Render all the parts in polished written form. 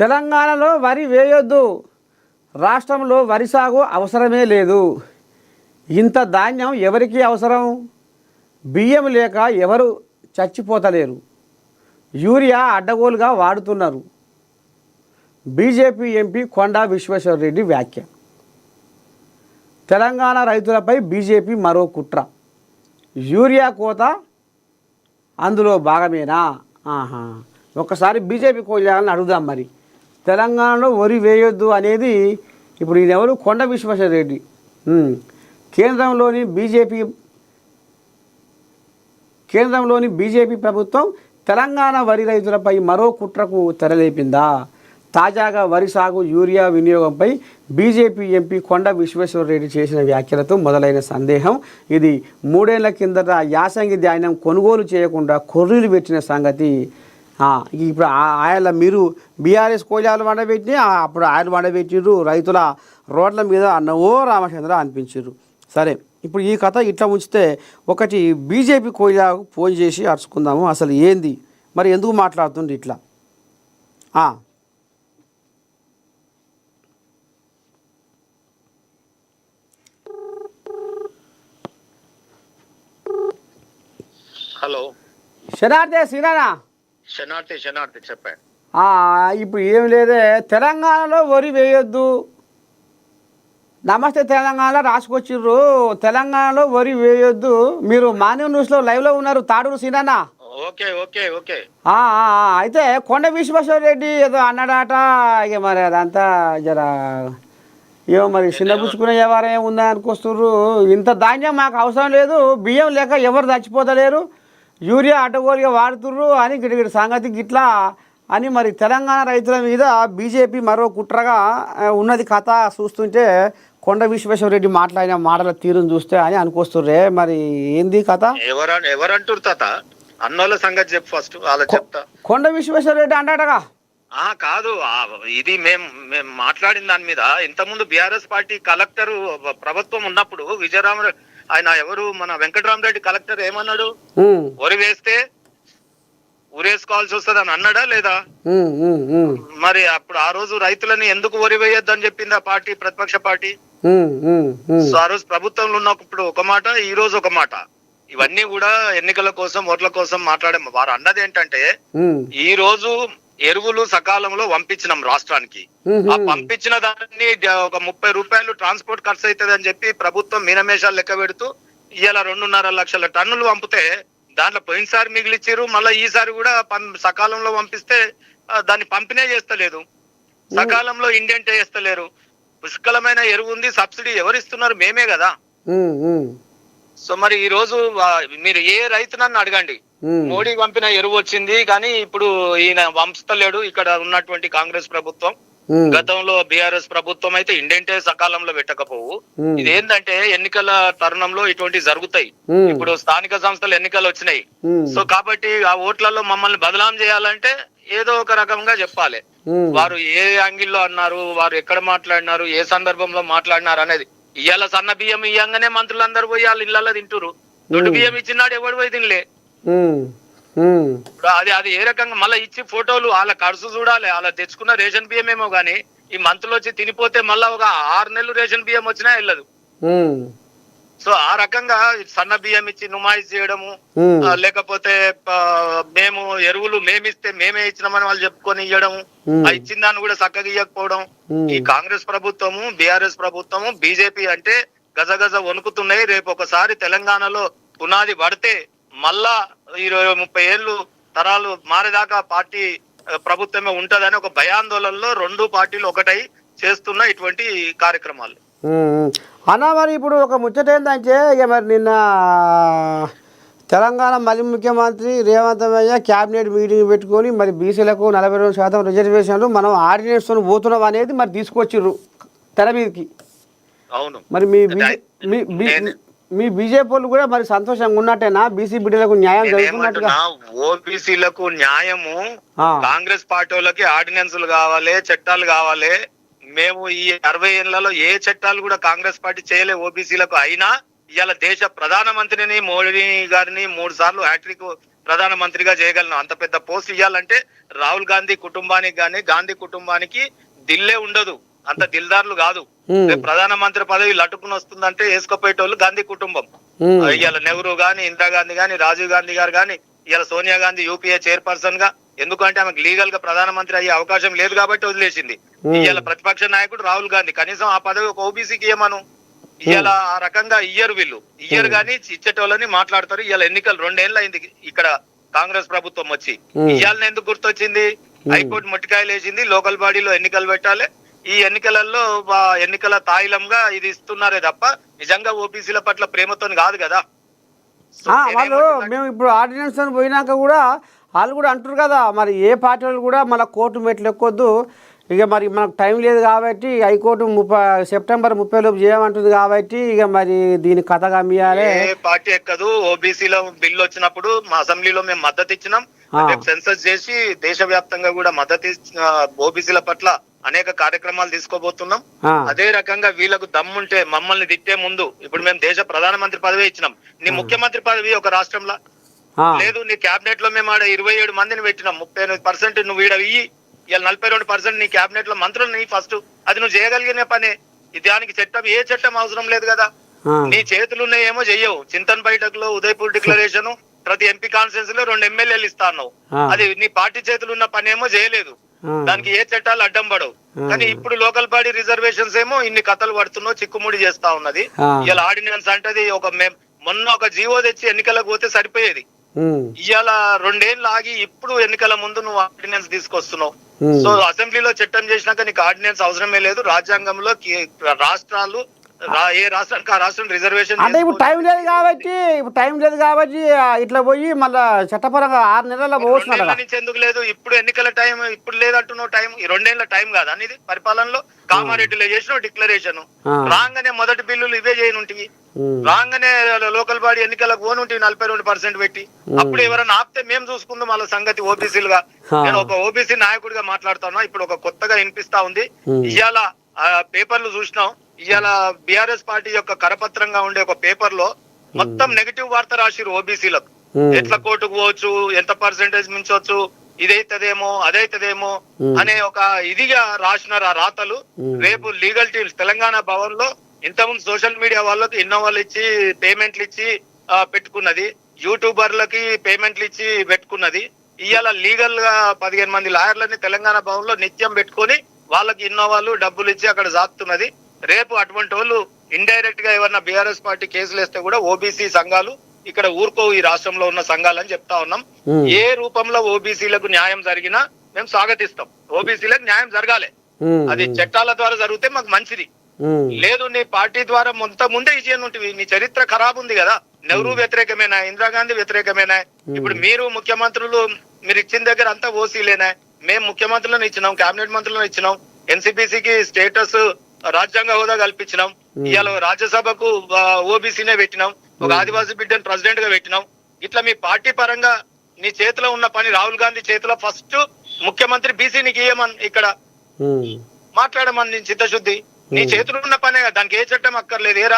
తెలంగాణలో వరి వేయొద్దు, రాష్ట్రంలో వరి సాగు అవసరమే లేదు. ఇంత ధాన్యం ఎవరికి అవసరం? బియ్యం లేక ఎవరు చచ్చిపోతలేరు. యూరియా అడ్డగోలుగా వాడుతున్నారు. బీజేపీ ఎంపీ కొండా విశ్వేశ్వరరెడ్డి వ్యాఖ్య. తెలంగాణ రైతులపై బీజేపీ మరో కుట్ర. యూరియా కోత అందులో భాగమేనా? ఒక్కసారి బీజేపీ కోయాలని అడుగుదాం. మరి తెలంగాణలో వరి వేయొద్దు అనేది ఇప్పుడు ఈయనెవరు? కొండ విశ్వేశ్వరరెడ్డి. కేంద్రంలోని బీజేపీ ప్రభుత్వం తెలంగాణ వరి రైతులపై మరో కుట్రకు తెరలేపిందా? తాజాగా వరి సాగు, యూరియా వినియోగంపై బీజేపీ ఎంపీ కొండ విశ్వేశ్వరరెడ్డి చేసిన వ్యాఖ్యలతో మొదలైన సందేహం. ఇది 3 ఏళ్ల కిందట యాసంగి ధాన్యం కొనుగోలు చేయకుండా కొర్రీలు పెట్టిన సంగతి. ఇప్పుడు ఆయన మీరు బీఆర్ఎస్ కోజాలు వండబెట్టి అప్పుడు ఆయన వండబెట్టిర్రు, రైతుల రోడ్ల మీద అన్నవో రామచంద్ర అనిపించారు. సరే, ఇప్పుడు ఈ కథ ఇట్లా ఉంచితే ఒకటి బీజేపీ కోయిలాకు ఫోన్ చేసి అరుచుకుందాము. అసలు ఏంది మరి, ఎందుకు మాట్లాడుతుంది ఇట్లా? హలో, శనార్థే శ్రీనానా? శనార్థి చెప్పండి. ఇప్పుడు ఏం లేదే, తెలంగాణలో వరి వేయొద్దు. నమస్తే తెలంగాణలో రాసుకొచ్చిర్రు, తెలంగాణలో వరి వేయొద్దు. మీరు మార్నింగ్ న్యూస్లో లైవ్లో ఉన్నారు, తాడూరు సీనానా? Okay okay okay. అయితే కొండ విశ్వేశ్వరరెడ్డి ఏదో అన్నాడట. ఇక మరి అదంతా జర ఏమో మరి చిన్నపుచ్చుకునే వ్యవహారం ఏముందా అనుకొస్తుర్రు. ఇంత ధాన్యం మాకు అవసరం లేదు, బియ్యం లేక ఎవరు చచ్చిపోతలేరు, యూరియా అడ్డగోలుగా వాడుతుర్రు అని గిడిగిడి సంగతి గిట్లా అని మరి తెలంగాణ రైతుల మీద బీజేపీ మరో కుట్రగా ఉన్నది కథ. చూస్తుంటే కొండ విశ్వేశ్వరరెడ్డి మాట్లాడిన మాటల తీరును చూస్తే అని అనుకొస్తుర్రే. మరి ఏంది కథ? ఎవరంటారు తాత? అన్నోళ్ళ సంగతి చెప్పు ఫస్ట్, అలా చెప్తా. కొండ విశ్వేశ్వరరెడ్డి అంటాడగా. కాదు, ఇది మేము మాట్లాడిన దాని మీద ఇంతకుముందు బీఆర్ఎస్ పార్టీ కలెక్టర్ ప్రభుత్వం ఉన్నప్పుడు ఆయన ఎవరు, మన వెంకటరామరెడ్డి కలెక్టర్ ఏమన్నాడు? వరి వేస్తే ఊరేసుకోవాల్సి వస్తుంది అని అన్నాడా లేదా? మరి అప్పుడు ఆ రోజు రైతులని ఎందుకు వరి వేయొద్దని చెప్పింది ఆ పార్టీ, ప్రతిపక్ష పార్టీ? సో ఆ రోజు ప్రభుత్వంలో ఉన్నప్పుడు ఒక మాట, ఈ రోజు ఒక మాట. ఇవన్నీ కూడా ఎన్నికల కోసం, ఓట్ల కోసం మాట్లాడే వారు అన్నది ఏంటంటే, ఈ రోజు ఎరువులు సకాలంలో పంపించినాం రాష్ట్రానికి. ఆ పంపించిన దాన్ని ఒక 30 రూపాయలు ట్రాన్స్పోర్ట్ ఖర్చు అవుతుంది అని చెప్పి ప్రభుత్వం మీనమేషాలు లెక్క పెడుతూ ఇవాళ 2.5 లక్షల టన్నులు పంపితే దాంట్లో పోయినసారి మిగిలిచ్చారు. మళ్ళీ ఈసారి కూడా సకాలంలో పంపిస్తే దాన్ని పంపిణీ చేస్తలేదు, సకాలంలో ఇండెంట్ చేస్తలేరు. పుష్కలమైన ఎరువు ఉంది, సబ్సిడీ ఎవరిస్తున్నారు? మేమే కదా. సో మరి ఈ రోజు మీరు ఏ రైతునన్ను అడగండి, మోడీ పంపిన ఎరువు వచ్చింది కానీ ఇప్పుడు ఈయన పంపుతలేడు. ఇక్కడ ఉన్నటువంటి కాంగ్రెస్ ప్రభుత్వం, గతంలో బీఆర్ఎస్ ప్రభుత్వం అయితే ఇండెంటే సకాలంలో పెట్టకపోవు. ఇదేంటంటే ఎన్నికల తరుణంలో ఇటువంటివి జరుగుతాయి. ఇప్పుడు స్థానిక సంస్థల ఎన్నికలు వచ్చినాయి. సో కాబట్టి ఆ ఓట్లలో మమ్మల్ని బదలాం చేయాలంటే ఏదో ఒక రకంగా చెప్పాలి. వారు ఏ యాంగిల్లో అన్నారు, వారు ఎక్కడ మాట్లాడినారు, ఏ సందర్భంలో మాట్లాడినారు అనేది. ఇవాళ సన్న బియ్యం ఇయ్యంగానే మంత్రులందరూ పోయి వాళ్ళ ఇళ్లలో తింటురు. దొడ్డు బియ్యం ఇచ్చినాడు ఎవడు పోయి తినలే. అది ఏ రకంగా మళ్ళీ ఇచ్చి ఫోటోలు వాళ్ళ ఖర్చు చూడాలి. వాళ్ళ తెచ్చుకున్న రేషన్ బియ్యం ఏమో గానీ ఈ మంత్రులు వచ్చి తినిపోతే మళ్ళా ఒక 6 నెలలు రేషన్ బియ్యం వచ్చినా వెళ్ళదు. సో ఆ రకంగా సన్న బియ్యం ఇచ్చి నుమాయిస్ చేయడము, లేకపోతే మేము ఎరువులు మేమిస్తే మేమే ఇచ్చినామని వాళ్ళు చెప్పుకొని ఇవ్వడము, ఆ ఇచ్చిన దాన్ని కూడా చక్కగా ఇవ్వకపోవడం. ఈ కాంగ్రెస్ ప్రభుత్వము, బీఆర్ఎస్ ప్రభుత్వము, బీజేపీ అంటే గజగజ వణుకుతున్నాయి. రేపు ఒకసారి తెలంగాణలో పునాది పడితే మళ్ళా 20-30 ఏళ్ళు తరాలు మారేదాకా పార్టీ ప్రభుత్వమే ఉంటదని ఒక భయాందోళనలో 2 పార్టీలు ఒకటై చేస్తున్న ఇటువంటి కార్యక్రమాలు. అన్నా మరి ఇప్పుడు ఒక ముచ్చట ఏంటంటే, ఇక మరి నిన్న తెలంగాణ మళ్ళీ ముఖ్యమంత్రి రేవంత్ రెడ్డి క్యాబినెట్ మీటింగ్ పెట్టుకొని మరి బీసీలకు 42% రిజర్వేషన్లు మనం ఆర్డినెన్స్తో పోతున్నాం అనేది మరి తీసుకొచ్చిర్రు తెర మీదకి. అవును, మరి మీ బీజేపీ వాళ్ళు కూడా మరి సంతోషంగా ఉన్నట్టేనా? బీసీ బిడ్డలకు న్యాయం జరుగుతున్నట్టుగా. ఓబీసీలకు న్యాయము, కాంగ్రెస్ పార్టీ వాళ్ళకి ఆర్డినెన్స్లు కావాలి, చట్టాలు కావాలి. మేము ఈ 60 ఏళ్లలో ఏ చట్టాలు కూడా కాంగ్రెస్ పార్టీ చేయలే ఓబీసీలకు. అయినా ఇవాళ దేశ ప్రధానమంత్రిని, మోడీ గారిని 3 సార్లు హ్యాట్రిక్ ప్రధానమంత్రిగా చేయగలను. అంత పెద్ద పోస్ట్ ఇవ్వాలంటే రాహుల్ గాంధీ కుటుంబానికి గాంధీ కుటుంబానికి దిల్లే ఉండదు, అంత దిల్దారులు కాదు. రేపు ప్రధానమంత్రి పదవి లటుకుని వస్తుందంటే వేసుకుపోయేటోళ్ళు గాంధీ కుటుంబం. ఇవాళ నెహ్రూ గాని, ఇందిరాగాంధీ గాని, రాజీవ్ గాంధీ గారు గాని, ఇవాళ సోనియా గాంధీ యూపీఏ చైర్పర్సన్ గా, ఎందుకంటే ఆమెకు లీగల్ గా ప్రధానమంత్రి అయ్యే అవకాశం లేదు కాబట్టి వదిలేసింది. ఇవాళ ప్రతిపక్ష నాయకుడు రాహుల్ గాంధీ, కనీసం ఆ పదవి ఒక ఓబీసీకి ఇవ్వమను. ఇవాళ ఆ రకంగా వీళ్ళు ఇయ్యరు గాని ఇచ్చేటోళ్ళని మాట్లాడతారు. ఇవాళ ఎన్నికలు 2 ఏళ్ళు అయింది ఇక్కడ కాంగ్రెస్ ప్రభుత్వం వచ్చి. ఇవాళ ఎందుకు గుర్తొచ్చింది? హైకోర్టు మొట్టికాయలు వేసింది, లోకల్ బాడీలో ఎన్నికలు పెట్టాలి. ఈ ఎన్నికలలో ఎన్నికల తాయిలంగా ఇది ఇస్తున్నారే తప్ప నిజంగా ఓబీసీల పట్ల ప్రేమతో కాదు కదా. వాళ్ళు మేము ఇప్పుడు ఆర్డినెన్స్ అని పోయినాక కూడా వాళ్ళు కూడా అంటారు కదా, మరి ఏ పార్టీ వాళ్ళు కూడా మళ్ళీ కోర్టు మెట్లు ఎక్కొద్దు, ఇక మరి మనకు టైం లేదు కాబట్టి హైకోర్టు సెప్టెంబర్ 30 లోపు చేయమంటుంది కాబట్టి ఇక మరి దీని కథగా మీయాలే. ఏ పార్టీ ఎక్కదు. ఓబీసీలో బిల్లు వచ్చినప్పుడు మా అసెంబ్లీలో మేము మద్దతు ఇచ్చినాం. సెన్సస్ చేసి దేశవ్యాప్తంగా కూడా మద్దతు ఓబీసీల పట్ల అనేక కార్యక్రమాలు తీసుకోబోతున్నాం. అదే రకంగా వీళ్ళకు దమ్ముంటే మమ్మల్ని తిట్టే ముందు, ఇప్పుడు మేము దేశ ప్రధానమంత్రి పదవి ఇచ్చినాం, నీ ముఖ్యమంత్రి పదవి ఒక రాష్ట్రంలో లేదు, నీ క్యాబినెట్ లో మేము ఆడ 27 మందిని పెట్టినాం, 38% నువ్వు ఈడ ఇయ్యి, ఇలా 42% నీ క్యాబినెట్ లో మంత్రులు నీ ఫస్ట్, అది నువ్వు చేయగలిగిన పనే. దానికి చట్టం ఏ చట్టం అవసరం లేదు కదా. నీ చేతులు ఉన్నాయేమో చెయ్యవు. చింతన్ బైఠక్ లో ఉదయపూర్ డిక్లరేషన్, ప్రతి ఎంపీ కాన్స్టిట్యూన్సీ లో 2 ఎమ్మెల్యేలు ఇస్తా అన్నావు, అది నీ పార్టీ చేతులు ఉన్న పని ఏమో చేయలేదు. దానికి ఏ చట్టాలు అడ్డం పడవు. కానీ ఇప్పుడు లోకల్ బాడీ రిజర్వేషన్స్ ఏమో ఇన్ని కథలు పడుతున్నావు, చిక్కుముడి చేస్తా ఉన్నది. ఇలా ఆర్డినెన్స్ అంటే మొన్న ఒక జీవో తెచ్చి ఎన్నికలకు పోతే సరిపోయేది. ఇవాళ 2 ఏళ్ళు ఆగి ఇప్పుడు ఎన్నికల ముందు నువ్వు ఆర్డినెన్స్ తీసుకొస్తున్నావు. సో అసెంబ్లీలో చట్టం చేసినాక నీకు ఆర్డినెన్స్ అవసరమే లేదు. రాజ్యాంగంలో రాష్ట్రాలు ఏ రాష్ట్రానికి ఆ రాష్ట్రం రిజర్వేషన్ అంటే ఇప్పుడు టైం లేదు కాబట్టి ఇట్లా పోయి మళ్ళా చట్టపరంగా 6 నెలల నుంచి ఎందుకు లేదు? ఇప్పుడు ఎన్నికల టైం ఇప్పుడు లేదంటున్నావు. టైం ఈ 2 ఏళ్ల టైం కాదా అనేది పరిపాలనలో? కామారెడ్డిలో చేసిన డిక్లరేషన్ రాగానే మొదటి బిల్లులు ఇవే చేయనుంటివి, రాగానే లోకల్ బాడీ ఎన్నికలకు పోనుంటివి 42% పెట్టి. అప్పుడు ఎవరైనా ఆపితే మేము చూసుకుందాం వాళ్ళ సంగతి. ఓబీసీలుగా నేను ఒక ఓబీసీ నాయకుడిగా మాట్లాడుతున్నా. ఇప్పుడు ఒక కొత్తగా వినిపిస్తా ఉంది. ఇవాళ పేపర్లు చూసినాం, ఇవాళ బీఆర్ఎస్ పార్టీ యొక్క కరపత్రంగా ఉండే ఒక పేపర్ లో మొత్తం నెగిటివ్ వార్త రాసిరు ఓబీసీలకు. ఎట్లా కోర్టుకు పోవచ్చు, ఎంత పర్సెంటేజ్ మించవచ్చు, ఇదైతదేమో అదైతదేమో అనే ఒక ఇదిగా రాసినారు ఆ రాతలు. రేపు లీగల్ టీమ్స్ తెలంగాణ భవన్ లో ఇంతకుముందు సోషల్ మీడియా వాళ్ళకి ఇన్నోవాళ్ళు ఇచ్చి పేమెంట్లు ఇచ్చి పెట్టుకున్నది, యూట్యూబర్లకి పేమెంట్లు ఇచ్చి పెట్టుకున్నది. ఇవాళ లీగల్ గా 15 మంది లాయర్లని తెలంగాణ భవన్ లో నిత్యం పెట్టుకుని వాళ్ళకి ఇన్నోవాళ్ళు డబ్బులు ఇచ్చి అక్కడ జాతున్నది. రేపు అటువంటి వాళ్ళు ఇండైరెక్ట్ గా ఎవరన్నా బీఆర్ఎస్ పార్టీ కేసులు వేస్తే కూడా ఓబీసీ సంఘాలు ఇక్కడ ఊరుకోవు, ఈ రాష్ట్రంలో ఉన్న సంఘాలని చెప్తా ఉన్నాం. ఏ రూపంలో ఓబీసీలకు న్యాయం జరిగినా మేము స్వాగతిస్తాం. ఓబీసీలకు న్యాయం జరగాలి, అది చట్టాల ద్వారా జరిగితే మాకు మంచిది. లేదు నీ పార్టీ ద్వారా ముందే ఇచ్చేది ఉంటుంది. నీ చరిత్ర ఖరాబ్ ఉంది కదా. నెహ్రూ వ్యతిరేకమేనా, ఇందిరాగాంధీ వ్యతిరేకమేనా? ఇప్పుడు మీరు ముఖ్యమంత్రులు మీరు ఇచ్చిన దగ్గర అంతా ఓసీలేనా? మేము ముఖ్యమంత్రులను ఇచ్చినాం, కేబినెట్ మంత్రులను ఇచ్చినాం, ఎన్సీపీసీకి స్టేటస్ రాజ్యాంగ హోదా కల్పించినాం. ఇవాళ రాజ్యసభకు ఓబీసీనే పెట్టినాం, ఒక ఆదివాసీ బిడ్డను ప్రెసిడెంట్ గా పెట్టినాం. ఇట్లా మీ పార్టీ పరంగా నీ చేతిలో ఉన్న పని, రాహుల్ గాంధీ చేతిలో ఫస్ట్ ముఖ్యమంత్రి బీసీ నీకు ఇయ్యమని ఇక్కడ మాట్లాడమని నేను చిత్తశుద్ధి. నీ చేతిలో ఉన్న పనే, దానికి ఏ చట్టం అక్కర్లేదు. ఏ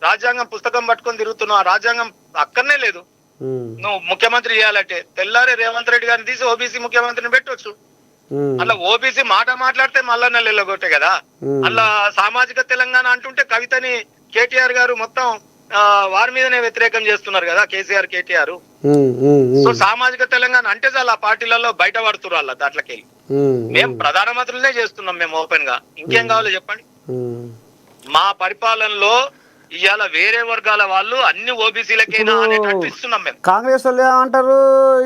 రాజ్యాంగం పుస్తకం పట్టుకొని తిరుగుతున్నావు, ఆ రాజ్యాంగం అక్కర్నే లేదు. నువ్వు ముఖ్యమంత్రి చేయాలంటే తెల్లారే రేవంత్ రెడ్డి గారిని తీసి ఓబీసీ ముఖ్యమంత్రిని పెట్టవచ్చు. అలా ఓబీసీ మాట మాట్లాడితే మళ్ళా నెలకొట్టే కదా. అలా సామాజిక తెలంగాణ అంటుంటే కవితని కేటీఆర్ గారు మొత్తం వారి మీదనే వ్యతిరేకం చేస్తున్నారు కదా, కేసీఆర్ కేటీఆర్. సో సామాజిక తెలంగాణ అంటే చాలా పార్టీలలో బయట పడుతున్నారు వాళ్ళ దాంట్లోకి. మేము ప్రధానమంత్రులనే చేస్తున్నాం మేము ఓపెన్ గా. ఇంకేం కావాలో చెప్పండి. మా పరిపాలనలో ఇవాళ వేరే వర్గాల వాళ్ళు అన్ని ఓబీసీలకైనా అనేటట్టు ఇస్తున్నాం మేము. కాంగ్రెస్ వాళ్ళు ఏమంటారు,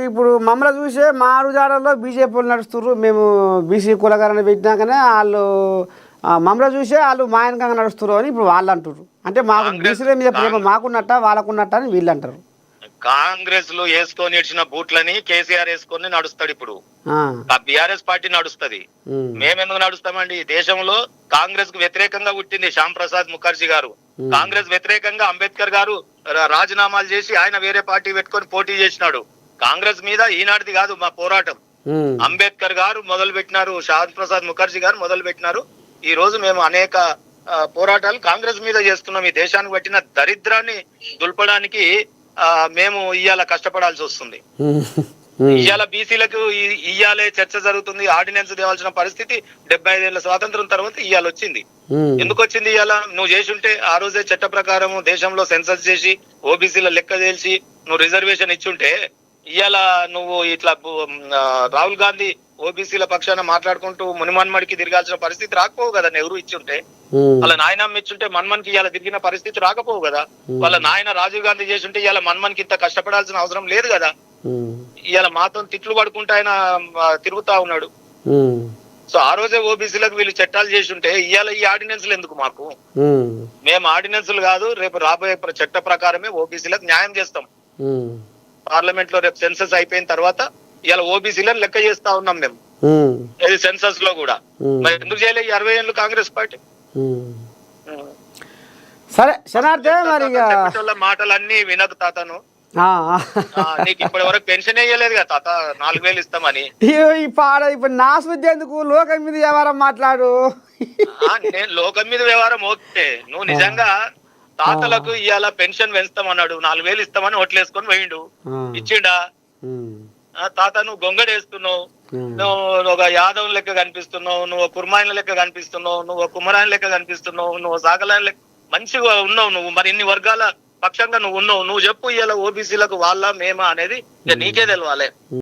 ఇప్పుడు మమ్మల్ని చూసే మా అడుగుజాడల్లో బీజేపీ వాళ్ళు నడుస్తున్నారు. మేము బీసీ కులగారని పెట్టినాకనే వాళ్ళు మమ్మల్ని చూసే వాళ్ళు మాయనకంగా నడుస్తున్నారు అని ఇప్పుడు వాళ్ళు అంటారు. అంటే మాకు బీసీల మీద ప్రేమ మాకున్నట్ట వాళ్ళకున్నట్ట అని వీళ్ళు అంటారు. కాంగ్రెస్ లో వేసుకొని ఇచ్చిన బూట్లని కేసీఆర్ వేసుకొని నడుస్తాడు. ఇప్పుడు బీఆర్ఎస్ పార్టీ నడుస్తుంది. మేమెందుకు నడుస్తామండి? దేశంలో కాంగ్రెస్ కు వ్యతిరేకంగా పుట్టింది శ్యామ్ ప్రసాద్ ముఖర్జీ గారు. కాంగ్రెస్ వ్యతిరేకంగా అంబేద్కర్ గారు రాజీనామాలు చేసి ఆయన వేరే పార్టీ పెట్టుకొని పోటీ చేసినాడు. కాంగ్రెస్ మీద ఈనాటిది కాదు మా పోరాటం. అంబేద్కర్ గారు మొదలు పెట్టినారు, శ్యామ్ ప్రసాద్ ముఖర్జీ గారు మొదలు పెట్టినారు. ఈ రోజు మేము అనేక పోరాటాలు కాంగ్రెస్ మీద చేస్తున్నాం. ఈ దేశానికి పట్టిన దరిద్రాన్ని దుల్పడానికి మేము ఇవాళ కష్టపడాల్సి వస్తుంది. ఇవాళ బీసీలకు ఇయ్యాలే చర్చ జరుగుతుంది, ఆర్డినెన్స్ తేవాల్సిన పరిస్థితి 75 ఏళ్ల స్వాతంత్రం తర్వాత ఇవాళ వచ్చింది. ఎందుకు వచ్చింది ఇవాళ? నువ్వు చేసుంటే ఆ రోజే చట్ట ప్రకారం దేశంలో సెన్సస్ చేసి ఓబీసీల లెక్క తేల్చి నువ్వు రిజర్వేషన్ ఇచ్చుంటే ఇవాళ నువ్వు ఇట్లా రాహుల్ గాంధీ ఓబీసీల పక్షాన మాట్లాడుకుంటూ మునిమన్మడికి తిరగాల్సిన పరిస్థితి రాకపోవు కదా. నెహ్రూ ఇచ్చుంటే, వాళ్ళ నాయనమ్మ ఇచ్చుంటే మన్మన్కి ఇవాళ తిరిగిన పరిస్థితి రాకపోవు కదా. వాళ్ళ నాయన రాజీవ్ గాంధీ చేస్తుంటే ఇవాళ మన్మన్కి ఇంత కష్టపడాల్సిన అవసరం లేదు కదా. ఇవాళ మాతో తిట్లు పడుకుంటూ ఆయన తిరుగుతా ఉన్నాడు. సో ఆ రోజే ఓబీసీలకు వీళ్ళు చట్టాలు చేస్తుంటే ఇవాళ ఈ ఆర్డినెన్స్లు ఎందుకు మాకు? మేము ఆర్డినెన్స్లు కాదు, రేపు రాబోయే చట్ట ప్రకారమే ఓబీసీలకు న్యాయం చేస్తాం. పార్లమెంట్ లో రేపు సెన్సస్ అయిపోయిన తర్వాత ఇవాళ ఓబీసీలను లెక్క చేస్తా ఉన్నాం మేము, ఇది సెన్సస్ లో కూడా. మరి ఎందుకు చేయలే 60 ఏళ్ళు కాంగ్రెస్ పార్టీ? సరే శనార్థే మరి మాటలన్నీ వినకు తాతను. నీకు ఇప్పటి వరకు పెన్షన్ వేయలేదు కదా తాత, 4000 ఇస్తామని. ఇప్పుడు నా శుద్ధి ఎందుకు? లోకం మీద వ్యవహారం మాట్లాడు. నేను లోకం మీద వ్యవహారం ఓకే. నువ్వు నిజంగా తాతలకు ఇవాళ పెన్షన్ పెంచుతామన్నాడు, 4000 ఇస్తామని ఓట్లేసుకొని పోయిండు, ఇచ్చిండా? తాత నువ్వు గొంగడేస్తున్నావు, నువ్వు ఒక యాదవ్ లెక్క కనిపిస్తున్నావు, నువ్వు కుర్మాయిల లెక్క కనిపిస్తున్నావు, నువ్వు కుమ్మరాయన లెక్క కనిపిస్తున్నావు, నువ్వు సాగలాయన లెక్క మంచిగా ఉన్నావు నువ్వు. మరి ఇన్ని వర్గాల పక్షంగా నువ్వు ఉన్నావు. నువ్వు చెప్పు ఇవాళ ఓబీసీలకు వాళ్ళ మేమా అనేది నీకే తెలవాలి.